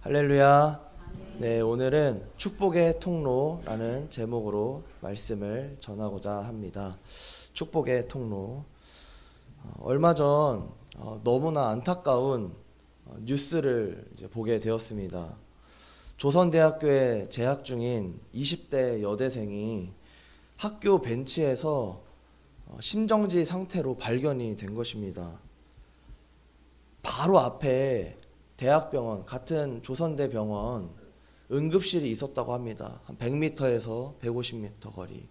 할렐루야. 네, 오늘은 축복의 통로라는 제목으로 말씀을 전하고자 합니다. 축복의 통로. 얼마 전 너무나 안타까운 뉴스를 이제 보게 되었습니다. 조선대학교에 재학 중인 20대 여대생이 학교 벤치에서 심정지 상태로 발견이 된 것입니다. 바로 앞에 대학병원, 같은 조선대 병원 응급실이 있었다고 합니다. 한 100m에서 150m 거리.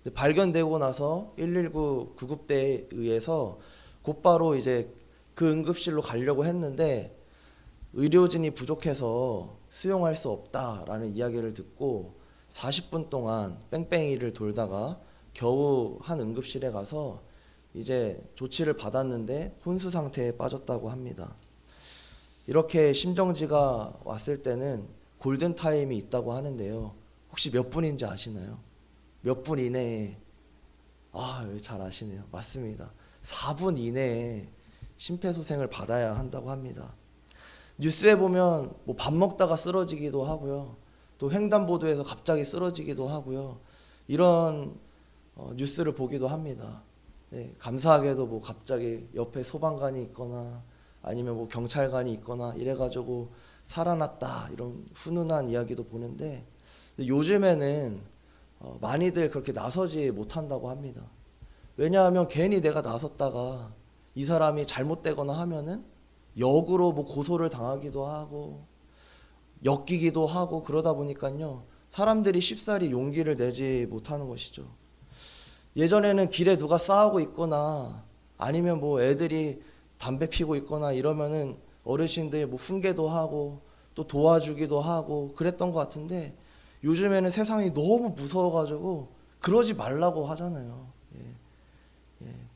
근데 발견되고 나서 119 구급대에 의해서 곧바로 이제 그 응급실로 가려고 했는데 의료진이 부족해서 수용할 수 없다라는 이야기를 듣고 40분 동안 뺑뺑이를 돌다가 겨우 한 응급실에 가서 이제 조치를 받았는데 혼수 상태에 빠졌다고 합니다. 이렇게 심정지가 왔을 때는 골든타임이 있다고 하는데요. 혹시 몇 분인지 아시나요? 몇 분 이내에, 잘 아시네요. 맞습니다. 4분 이내에 심폐소생을 받아야 한다고 합니다. 뉴스에 보면 뭐 밥 먹다가 쓰러지기도 하고요. 또 횡단보도에서 갑자기 쓰러지기도 하고요. 이런 뉴스를 보기도 합니다. 네, 감사하게도 뭐 갑자기 옆에 소방관이 있거나 아니면 뭐 경찰관이 있거나 이래가지고 살아났다 이런 훈훈한 이야기도 보는데 요즘에는 많이들 그렇게 나서지 못한다고 합니다. 왜냐하면 괜히 내가 나섰다가 이 사람이 잘못되거나 하면은 역으로 뭐 고소를 당하기도 하고 엮이기도 하고 그러다 보니까요 사람들이 쉽사리 용기를 내지 못하는 것이죠. 예전에는 길에 누가 싸우고 있거나 아니면 뭐 애들이 담배 피고 있거나 이러면은 어르신들이 뭐 훈계도 하고 또 도와주기도 하고 그랬던 것 같은데 요즘에는 세상이 너무 무서워가지고 그러지 말라고 하잖아요.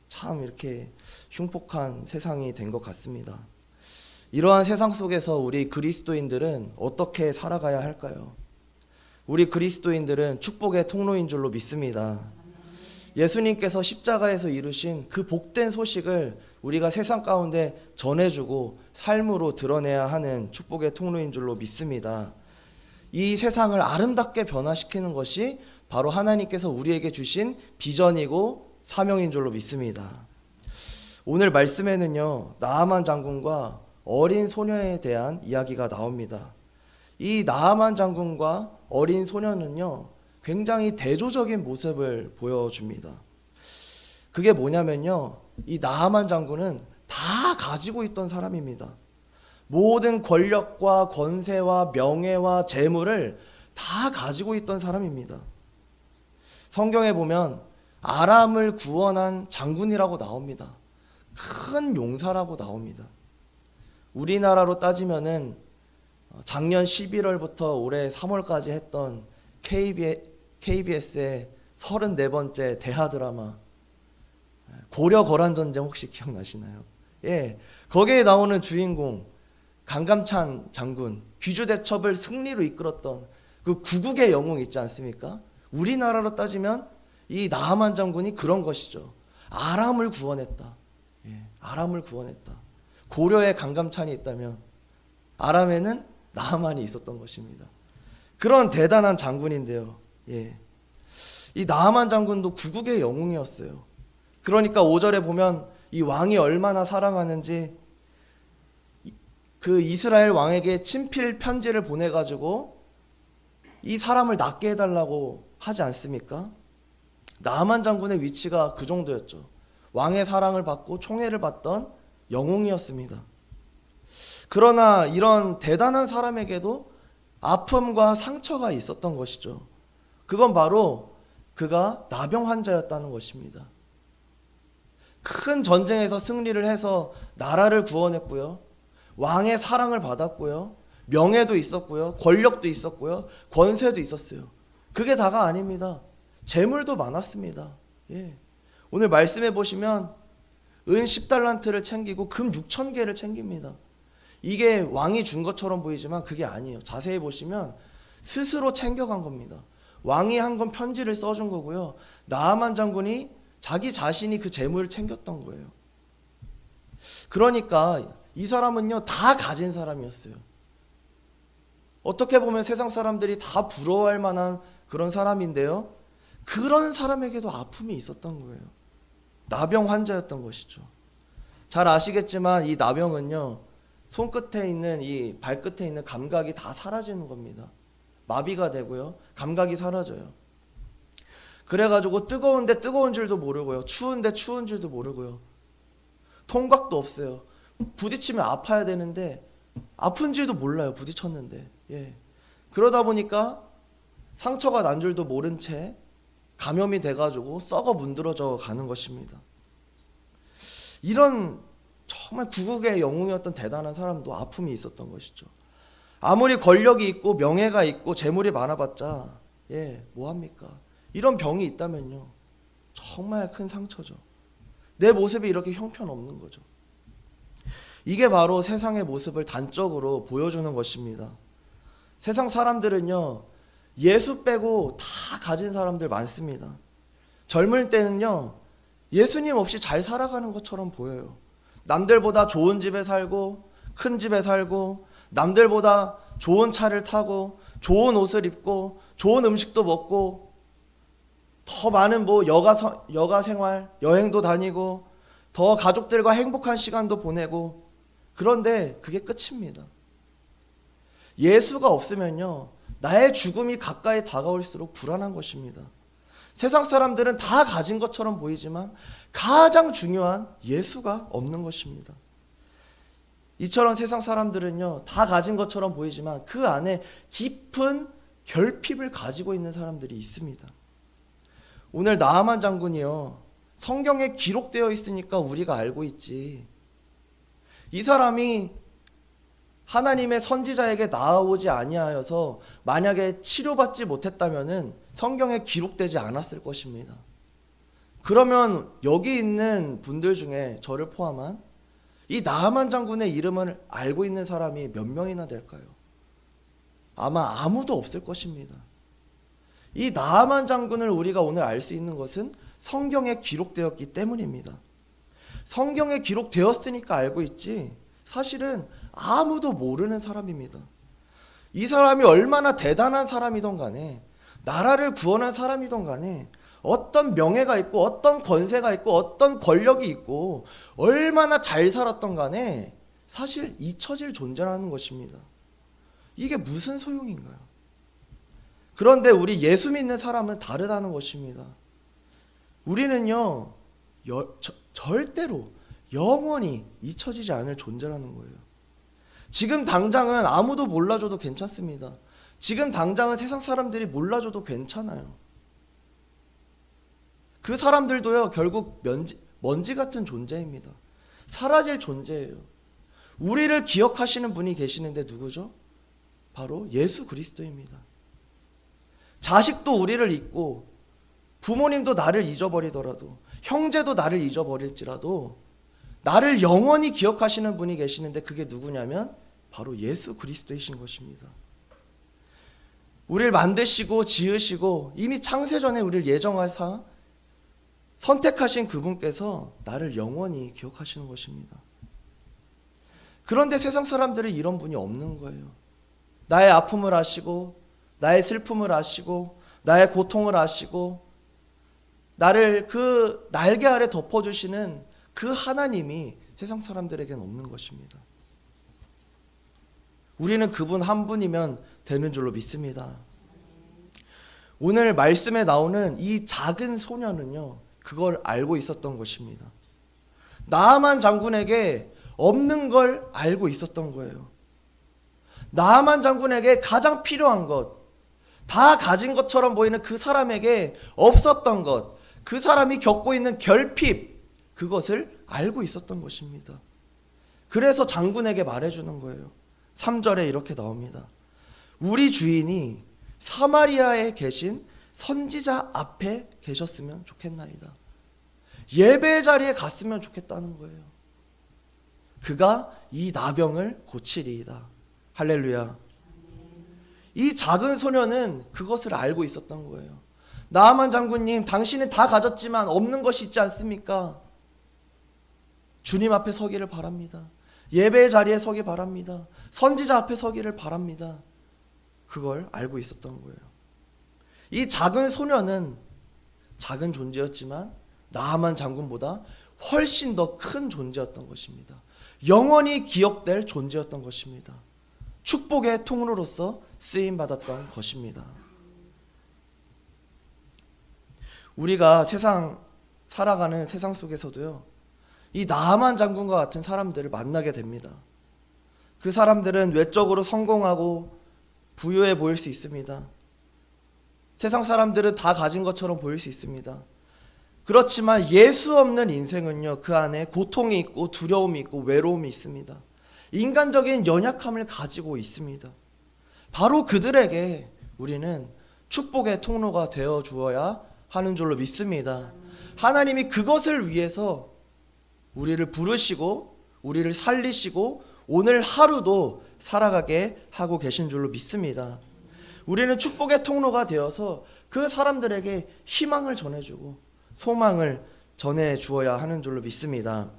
참 이렇게 흉폭한 세상이 된 것 같습니다. 이러한 세상 속에서 우리 그리스도인들은 어떻게 살아가야 할까요? 우리 그리스도인들은 축복의 통로인 줄로 믿습니다. 예수님께서 십자가에서 이루신 그 복된 소식을 우리가 세상 가운데 전해주고 삶으로 드러내야 하는 축복의 통로인 줄로 믿습니다. 이 세상을 아름답게 변화시키는 것이 바로 하나님께서 우리에게 주신 비전이고 사명인 줄로 믿습니다. 오늘 말씀에는요, 나아만 장군과 어린 소녀에 대한 이야기가 나옵니다. 이 나아만 장군과 어린 소녀는요, 굉장히 대조적인 모습을 보여줍니다. 그게 뭐냐면요, 이 나아만 장군은 다 가지고 있던 사람입니다. 모든 권력과 권세와 명예와 재물을 다 가지고 있던 사람입니다. 성경에 보면 아람을 구원한 장군이라고 나옵니다. 큰 용사라고 나옵니다. 우리나라로 따지면은 작년 11월부터 올해 3월까지 했던 KBS의 34번째 대하 드라마 고려 거란전쟁 혹시 기억나시나요? 예, 거기에 나오는 주인공 강감찬 장군, 귀주대첩을 승리로 이끌었던 그 구국의 영웅 있지 않습니까? 우리나라로 따지면 이 나아만 장군이 그런 것이죠. 아람을 구원했다. 아람을 구원했다. 고려에 강감찬이 있다면 아람에는 나아만이 있었던 것입니다. 그런 대단한 장군인데요. 이 나아만 장군도 구국의 영웅이었어요. 그러니까 5절에 보면 이 왕이 얼마나 사랑하는지 그 이스라엘 왕에게 친필 편지를 보내가지고 이 사람을 낫게 해달라고 하지 않습니까? 나아만 장군의 위치가 그 정도였죠. 왕의 사랑을 받고 총애를 받던 영웅이었습니다. 그러나 이런 대단한 사람에게도 아픔과 상처가 있었던 것이죠. 그건 바로 그가 나병 환자였다는 것입니다. 큰 전쟁에서 승리를 해서 나라를 구원했고요. 왕의 사랑을 받았고요. 명예도 있었고요. 권력도 있었고요. 권세도 있었어요. 그게 다가 아닙니다. 재물도 많았습니다. 오늘 말씀해 보시면 은 10달란트를 챙기고 금 6,000개를 챙깁니다. 이게 왕이 준 것처럼 보이지만 그게 아니에요. 자세히 보시면 스스로 챙겨간 겁니다. 왕이 한 건 편지를 써준 거고요. 나아만 장군이 자기 자신이 그 재물을 챙겼던 거예요. 그러니까 이 사람은요 다 가진 사람이었어요. 어떻게 보면 세상 사람들이 다 부러워할 만한 그런 사람인데요. 그런 사람에게도 아픔이 있었던 거예요. 나병 환자였던 것이죠. 잘 아시겠지만 이 나병은요, 손끝에 있는 이 발끝에 있는 감각이 다 사라지는 겁니다. 마비가 되고요, 감각이 사라져요. 그래가지고 뜨거운데 뜨거운 줄도 모르고요, 추운데 추운 줄도 모르고요, 통각도 없어요. 부딪히면 아파야 되는데 아픈지도 몰라요, 부딪혔는데. 예. 그러다 보니까 상처가 난 줄도 모른 채 감염이 돼가지고 썩어 문드러져 가는 것입니다. 이런 정말 구국의 영웅이었던 대단한 사람도 아픔이 있었던 것이죠. 아무리 권력이 있고 명예가 있고 재물이 많아봤자 뭐합니까? 이런 병이 있다면요, 정말 큰 상처죠. 내 모습이 이렇게 형편없는 거죠. 이게 바로 세상의 모습을 단적으로 보여주는 것입니다. 세상 사람들은요, 예수 빼고 다 가진 사람들 많습니다. 젊을 때는요, 예수님 없이 잘 살아가는 것처럼 보여요. 남들보다 좋은 집에 살고 큰 집에 살고 남들보다 좋은 차를 타고 좋은 옷을 입고 좋은 음식도 먹고 더 많은 여가 생활, 여행도 다니고 더 가족들과 행복한 시간도 보내고, 그런데 그게 끝입니다. 예수가 없으면요, 나의 죽음이 가까이 다가올수록 불안한 것입니다. 세상 사람들은 다 가진 것처럼 보이지만 가장 중요한 예수가 없는 것입니다. 이처럼 세상 사람들은요, 다 가진 것처럼 보이지만 그 안에 깊은 결핍을 가지고 있는 사람들이 있습니다. 오늘 나아만 장군이요, 성경에 기록되어 있으니까 우리가 알고 있지, 이 사람이 하나님의 선지자에게 나아오지 아니하여서 만약에 치료받지 못했다면은 성경에 기록되지 않았을 것입니다. 그러면 여기 있는 분들 중에 저를 포함한 이 나아만 장군의 이름을 알고 있는 사람이 몇 명이나 될까요? 아마 아무도 없을 것입니다. 이 나아만 장군을 우리가 오늘 알 수 있는 것은 성경에 기록되었기 때문입니다. 성경에 기록되었으니까 알고 있지, 사실은 아무도 모르는 사람입니다. 이 사람이 얼마나 대단한 사람이던 간에, 나라를 구원한 사람이던 간에, 어떤 명예가 있고 어떤 권세가 있고 어떤 권력이 있고 얼마나 잘 살았던 간에 사실 잊혀질 존재라는 것입니다. 이게 무슨 소용인가요? 그런데 우리 예수 믿는 사람은 다르다는 것입니다. 우리는요, 절대로 영원히 잊혀지지 않을 존재라는 거예요. 지금 당장은 아무도 몰라줘도 괜찮습니다. 지금 당장은 세상 사람들이 몰라줘도 괜찮아요. 그 사람들도요, 결국 먼지 같은 존재입니다. 사라질 존재예요. 우리를 기억하시는 분이 계시는데 누구죠? 바로 예수 그리스도입니다. 자식도 우리를 잊고 부모님도 나를 잊어버리더라도, 형제도 나를 잊어버릴지라도 나를 영원히 기억하시는 분이 계시는데 그게 누구냐면 바로 예수 그리스도이신 것입니다. 우리를 만드시고 지으시고 이미 창세전에 우리를 예정하사 선택하신 그분께서 나를 영원히 기억하시는 것입니다. 그런데 세상 사람들은 이런 분이 없는 거예요. 나의 아픔을 아시고 나의 슬픔을 아시고 나의 고통을 아시고 나를 그 날개 아래 덮어주시는 그 하나님이 세상 사람들에게는 없는 것입니다. 우리는 그분 한 분이면 되는 줄로 믿습니다. 오늘 말씀에 나오는 이 작은 소녀는요, 그걸 알고 있었던 것입니다. 나아만 장군에게 없는 걸 알고 있었던 거예요. 나아만 장군에게 가장 필요한 것, 다 가진 것처럼 보이는 그 사람에게 없었던 것, 그 사람이 겪고 있는 결핍, 그것을 알고 있었던 것입니다. 그래서 장군에게 말해주는 거예요. 3절에 이렇게 나옵니다. 우리 주인이 사마리아에 계신 선지자 앞에 계셨으면 좋겠나이다. 예배 자리에 갔으면 좋겠다는 거예요. 그가 이 나병을 고치리이다. 할렐루야. 이 작은 소녀는 그것을 알고 있었던 거예요. 나아만 장군님, 당신은 다 가졌지만 없는 것이 있지 않습니까? 주님 앞에 서기를 바랍니다. 예배의 자리에 서기 바랍니다. 선지자 앞에 서기를 바랍니다. 그걸 알고 있었던 거예요. 이 작은 소녀는 작은 존재였지만 나아만 장군보다 훨씬 더 큰 존재였던 것입니다. 영원히 기억될 존재였던 것입니다. 축복의 통로로서 쓰임받았던 것입니다. 우리가 살아가는 세상 속에서도요, 이 나아만 장군과 같은 사람들을 만나게 됩니다. 그 사람들은 외적으로 성공하고 부유해 보일 수 있습니다. 세상 사람들은 다 가진 것처럼 보일 수 있습니다. 그렇지만 예수 없는 인생은요, 그 안에 고통이 있고 두려움이 있고 외로움이 있습니다. 인간적인 연약함을 가지고 있습니다. 바로 그들에게 우리는 축복의 통로가 되어 주어야 하는 줄로 믿습니다. 하나님이 그것을 위해서 우리를 부르시고 우리를 살리시고 오늘 하루도 살아가게 하고 계신 줄로 믿습니다. 우리는 축복의 통로가 되어서 그 사람들에게 희망을 전해주고 소망을 전해주어야 하는 줄로 믿습니다.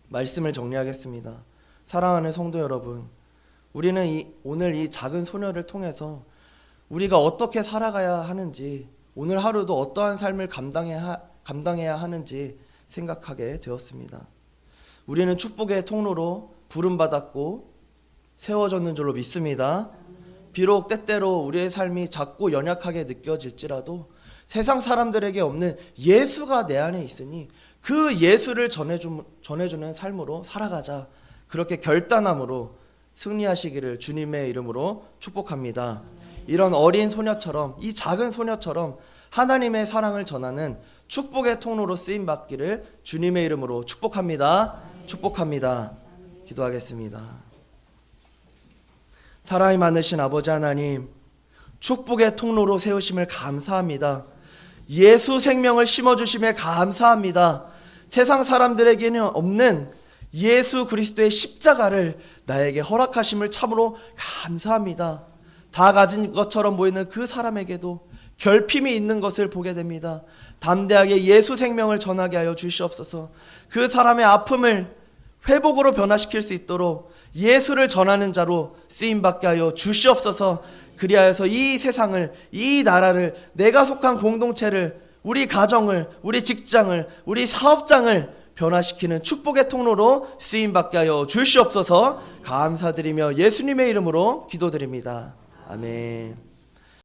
말씀을 정리하겠습니다. 사랑하는 성도 여러분, 우리는 오늘 이 작은 소녀를 통해서 우리가 어떻게 살아가야 하는지, 오늘 하루도 어떠한 삶을 감당해야 하는지 생각하게 되었습니다. 우리는 축복의 통로로 부름받았고 세워졌는 줄로 믿습니다. 비록 때때로 우리의 삶이 작고 연약하게 느껴질지라도 세상 사람들에게 없는 예수가 내 안에 있으니 그 예수를 전해주는 삶으로 살아가자, 그렇게 결단함으로 승리하시기를 주님의 이름으로 축복합니다. 이런 어린 소녀처럼, 이 작은 소녀처럼 하나님의 사랑을 전하는 축복의 통로로 쓰임받기를 주님의 이름으로 축복합니다. 축복합니다. 기도하겠습니다. 사랑이 많으신 아버지 하나님, 축복의 통로로 세우심을 감사합니다. 예수 생명을 심어주심에 감사합니다. 세상 사람들에게는 없는 예수 그리스도의 십자가를 나에게 허락하심을 참으로 감사합니다. 다 가진 것처럼 보이는 그 사람에게도 결핍이 있는 것을 보게 됩니다. 담대하게 예수 생명을 전하게 하여 주시옵소서. 그 사람의 아픔을 회복으로 변화시킬 수 있도록 예수를 전하는 자로 쓰임받게 하여 주시옵소서. 그리하여서 이 세상을, 이 나라를, 내가 속한 공동체를, 우리 가정을, 우리 직장을, 우리 사업장을 변화시키는 축복의 통로로 쓰임받게 하여 주시옵소서. 감사드리며 예수님의 이름으로 기도드립니다. 아멘.